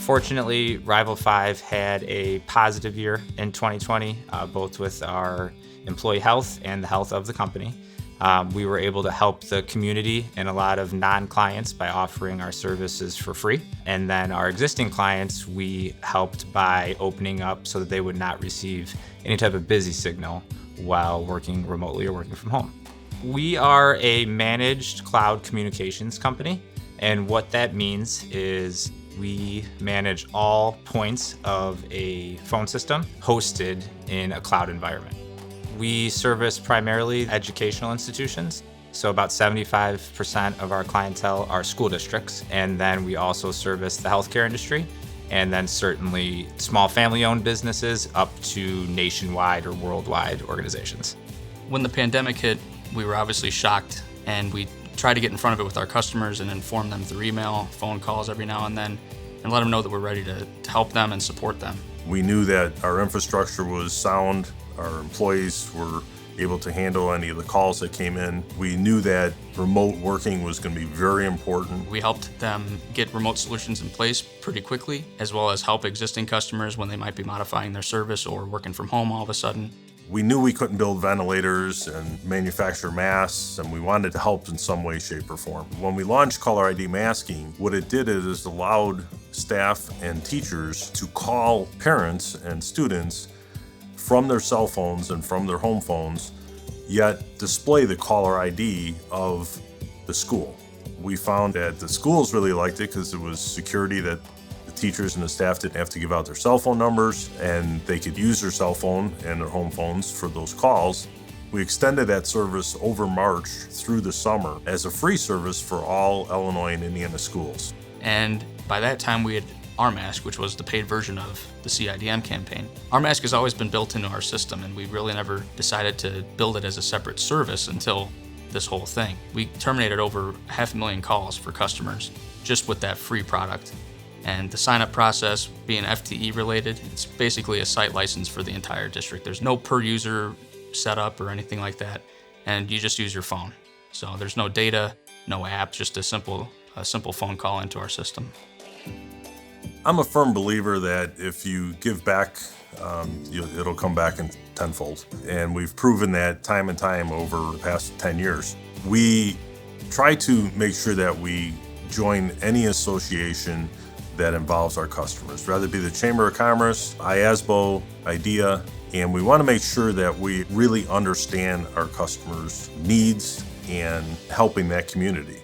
Fortunately, Rival5 had a positive year in 2020, both with our employee health and the health of the company. We were able to help the community and a lot of non-clients by offering our services for free. And then our existing clients, we helped by opening up so that they would not receive any type of busy signal while working remotely or working from home. We are a managed cloud communications company. And what that means is we manage all points of a phone system hosted in a cloud environment. We service primarily educational institutions. So about 75% of our clientele are school districts. And then we also service the healthcare industry, and then certainly small family-owned businesses up to nationwide or worldwide organizations. When the pandemic hit, we were obviously shocked, and we tried to get in front of it with our customers and inform them through email, phone calls every now and then, and let them know that we're ready to help them and support them. We knew that our infrastructure was sound, our employees were able to handle any of the calls that came in. We knew that remote working was going to be very important. We helped them get remote solutions in place pretty quickly, as well as help existing customers when they might be modifying their service or working from home all of a sudden. We knew we couldn't build ventilators and manufacture masks, and we wanted to help in some way, shape, or form. When we launched Caller-ID Masking, what it did is allowed staff and teachers to call parents and students from their cell phones and from their home phones, yet display the caller ID of the school. We found that the schools really liked it because it was security, that the teachers and the staff didn't have to give out their cell phone numbers, and they could use their cell phone and their home phones for those calls. We extended that service over March through the summer as a free service for all Illinois and Indiana schools. And by that time we had RMask, which was the paid version of the CIDM campaign. RMask has always been built into our system, and we really never decided to build it as a separate service until this whole thing. We terminated over 500,000 calls for customers just with that free product. And the sign-up process being FTE related, it's basically a site license for the entire district. There's no per user setup or anything like that, and you just use your phone. So there's no data, no app, just a simple phone call into our system. I'm a firm believer that if you give back, it'll come back in tenfold. And we've proven that time and time over the past 10 years. We try to make sure that we join any association that involves our customers, whether it be the Chamber of Commerce, IASBO, IDEA, and we want to make sure that we really understand our customers' needs and helping that community.